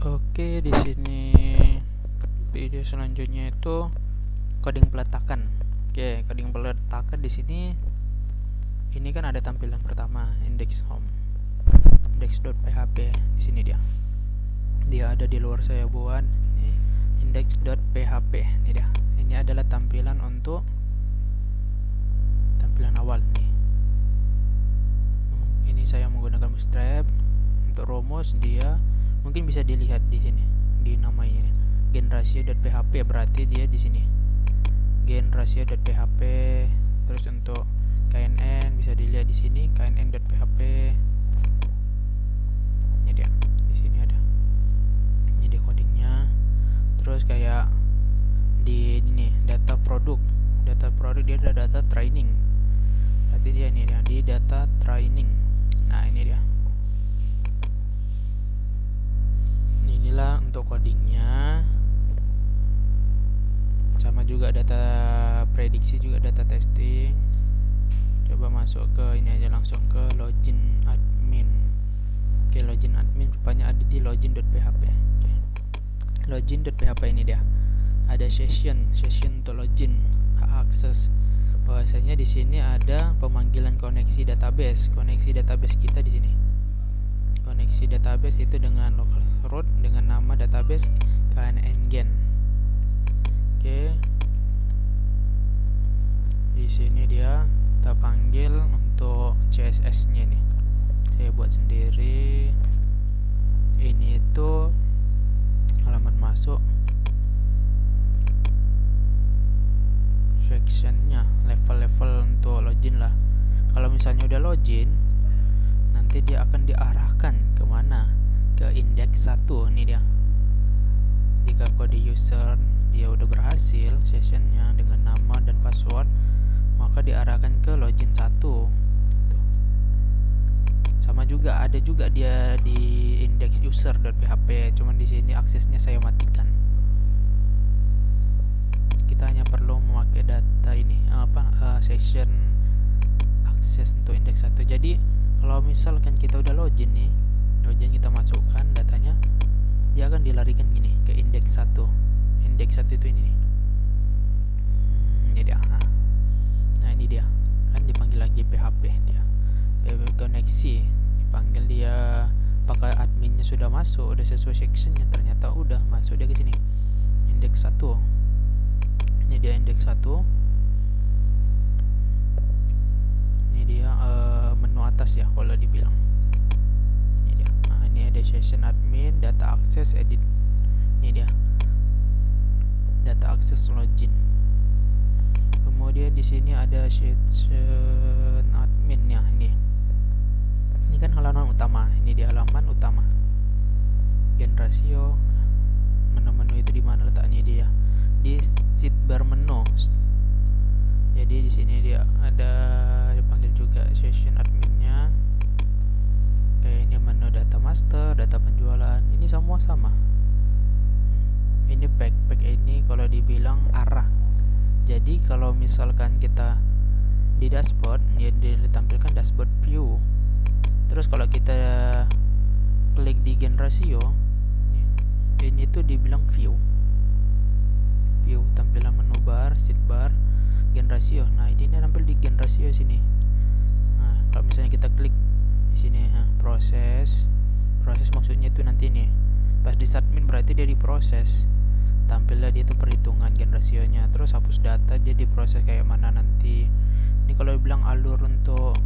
Oke, di sini video selanjutnya itu coding peletakan. Oke, coding peletakan di sini ini kan ada tampilan pertama index home, index.php. Di sini dia ada di luar saya buat ini index.php. Ini dia. Ini adalah tampilan untuk tampilan awal nih. Ini saya menggunakan bootstrap. Untuk rumus dia mungkin bisa dilihat di sini di namanya ini genRatio.php, berarti dia di sini genRatio.php. Terus untuk knn bisa dilihat di sini knn.php. Ini dia, di sini ada, ini dia codingnya. Terus kayak di ini data produk dia ada data training, berarti dia ini dia di data training. Nah ini dia, inilah untuk codingnya. Sama juga data prediksi, juga data testing. Coba masuk ke ini aja, langsung ke login admin. Oke, login admin rupanya ada di login.php. Oke, login.php ini dia. Ada session untuk login, hak akses. Bahwasanya di sini ada pemanggilan koneksi database kita di sini. Koneksi database itu dengan local root dengan nama database knn-gen. Oke, di sini dia kita panggil untuk CSS-nya nih. Saya buat sendiri. Ini itu halaman masuk, sectionnya, level-level untuk login lah. Kalau misalnya udah login, nanti dia akan diarahkan kemana? Ke index 1. Ini dia. Jika kode user dia udah berhasil sessionnya dengan nama dan password, maka diarahkan ke login 1. Sama juga ada juga dia di index user.php, cuman di sini aksesnya saya matikan. Kita hanya perlu memakai data ini session akses untuk index 1. Jadi kalau misalkan kita udah login nih, kita masukkan datanya, dia akan dilarikan gini ke index 1. Index 1 itu ini nih. Ini dia. Nah, ini dia. Kan dipanggil lagi PHP dia. PHP koneksi dipanggil dia, apakah adminnya sudah masuk, udah sesuai sectionnya, ternyata udah masuk dia ke sini. Index 1. Ini dia index 1. Ini dia menu atas ya kalau dibilang. Ini dia. Nah, ini ada session admin, data access, edit. Ini dia. Data access login. Kemudian di sini ada session admin ya, ini. Ini kan halaman utama. Ini dia halaman utama. genRatio. Menu-menu itu di mana letaknya dia? Di sidebar menu. Jadi di sini dia ada dipanggil juga session adminnya. Kayak ini menu data master, data penjualan. Ini semua sama. Ini pack ini kalau dibilang arah. Jadi kalau misalkan kita di dashboard, ya ditampilkan dashboard view. Terus kalau kita klik di genRatio, ini tuh dibilang view tampilan menu bar, sidebar, genRatio. Nah ini tampil di genRatio sini. Nah kalau misalnya kita klik di sini, proses maksudnya itu nanti nih pas di submit, berarti dia diproses, tampilnya dia itu perhitungan genRatio-nya. Terus hapus data, dia diproses kayak mana nanti. Ini kalau bilang alur untuk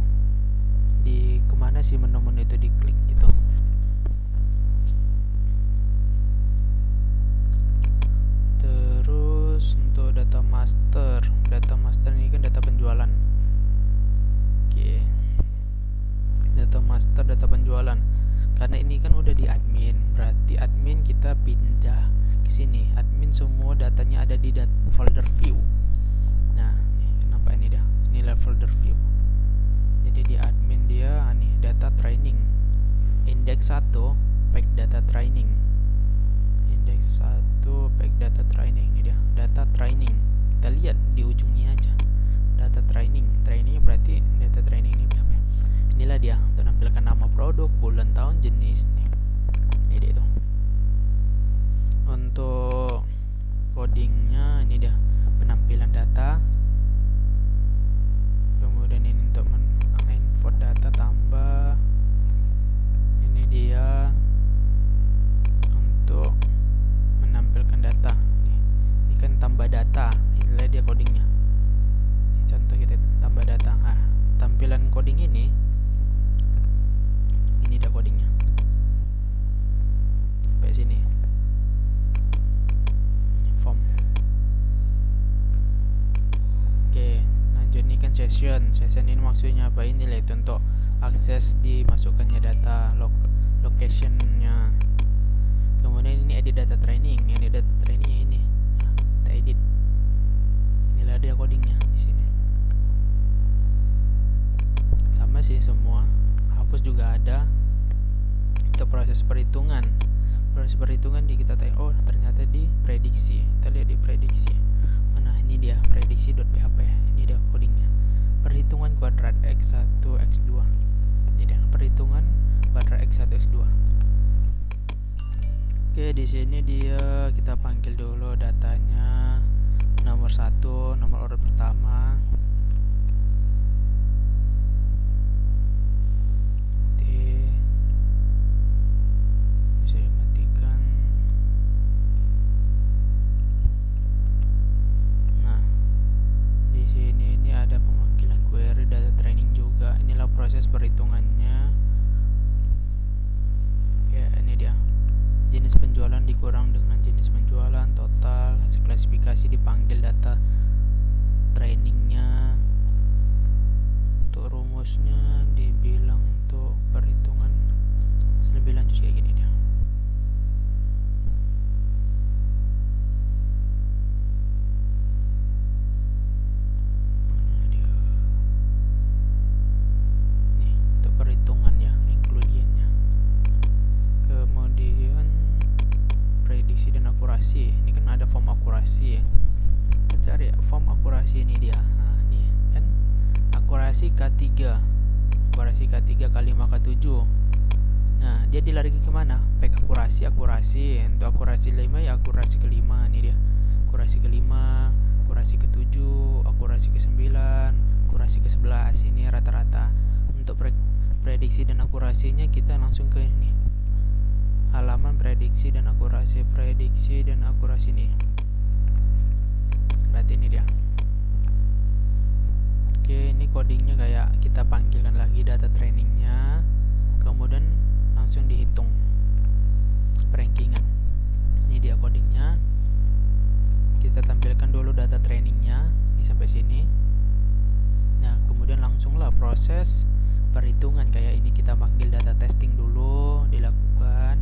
di kemana sih menu-menu itu diklik gitu. Terus untuk data master ini kan data penjualan. Oke, data master, data penjualan. Karena ini kan udah di admin, berarti admin kita pindah ke sini. Admin semua datanya ada di folder view. Nah, nih kenapa ini dah? Ini folder view. Jadi di admin dia nih data training. Index 1 pack data training. Index 1 pack data training, ini dia. Data training. Kita lihat di ujungnya aja. Data training. Training berarti data training ini apa? Inilah dia, untuk menampilkan nama produk, bulan, tahun, jenis nih. Ini dia itu. session. Session ini maksudnya apa? Ini lah itu untuk akses dimasukkannya data locationnya. Kemudian ini edit data training. Edit data trainingnya ini. Nah, kita edit. Inilah dia codingnya di sini. Sama sih semua. Hapus juga ada. Untuk proses perhitungan. Proses perhitungan kita tanya, oh ternyata di prediksi. Kita lihat di prediksi. Mana ini dia prediksi.php. Ini dia codingnya. Perhitungan kuadrat x1 x2. Ini dia perhitungan kuadrat x1 x2. Oke, di sini dia kita panggil dulu datanya. Nomor 1, nomor urut pertama. Proses perhitungannya ya, ini dia jenis penjualan dikurang dengan jenis penjualan total, hasil klasifikasi dipanggil data trainingnya, untuk rumusnya dibilang untuk perhitungan lebih lanjut kayak gini dia. Ini kan ada form akurasi. Kita cari form akurasi ini dia. Nah, ini kan akurasi K3. Akurasi K3 K5 K7. Nah, dia dilarikan kemana? Pack akurasi. Untuk akurasi 5 ya akurasi ke-5 ini dia. Akurasi ke-5, akurasi ke-7, akurasi ke-9, akurasi ke-11. Ini rata-rata. Untuk prediksi dan akurasinya kita langsung ke ini. Halaman prediksi dan akurasi ini. Berarti ini dia. Oke, ini codingnya kayak kita panggilkan lagi data trainingnya, kemudian langsung dihitung rankingan. Ini dia codingnya. Kita tampilkan dulu data trainingnya ini sampai sini. Nah, kemudian langsunglah proses perhitungan. Kayak ini kita panggil data testing dulu, dilakukan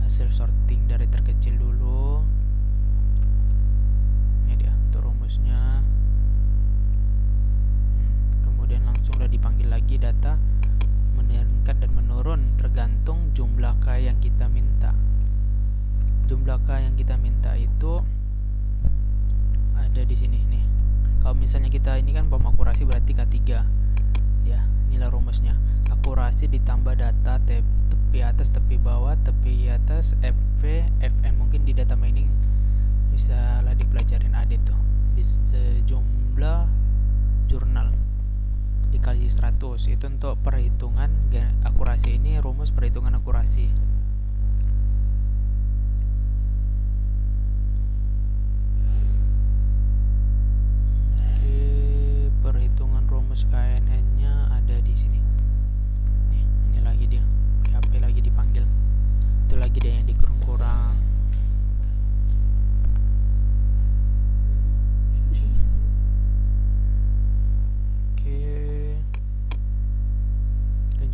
hasil sorting dari terkecil dulu. Ini dia untuk rumusnya. Kemudian langsunglah dipanggil lagi data meningkat dan menurun tergantung jumlah K yang kita minta. Jumlah K yang kita minta itu ada di sini nih. Kalau misalnya kita ini kan form akurasi berarti K3. Ya, inilah rumusnya. Akurasi ditambah data tepi atas, tepi bawah, tepi atas, FV, FN. Mungkin di data mining bisa lah dipelajarin ada tuh. Di sejumlah jurnal dikali 100 itu untuk perhitungan akurasi. Ini rumus perhitungan akurasi. Oke, perhitungan rumus KNN-nya ada di sini. Nih, ini lagi dia. PHP lagi dipanggil. Itu lagi dia yang dikurang-kurang.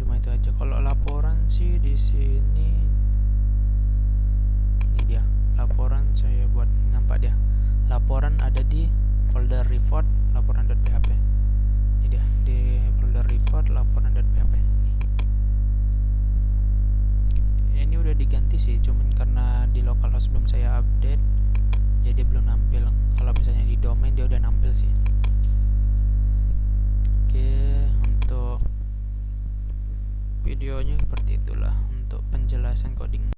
Cuma itu aja. Kalau laporan sih di sini, ini dia laporan saya buat, nampak dia. Laporan ada di folder report laporan.php. Ini dia di folder report laporan.php. Ini udah diganti sih, cuman karena di localhost belum saya update, jadi belum nampil. Kalau misalnya di domain dia udah nampil sih. Oke, untuk videonya seperti itulah untuk penjelasan coding.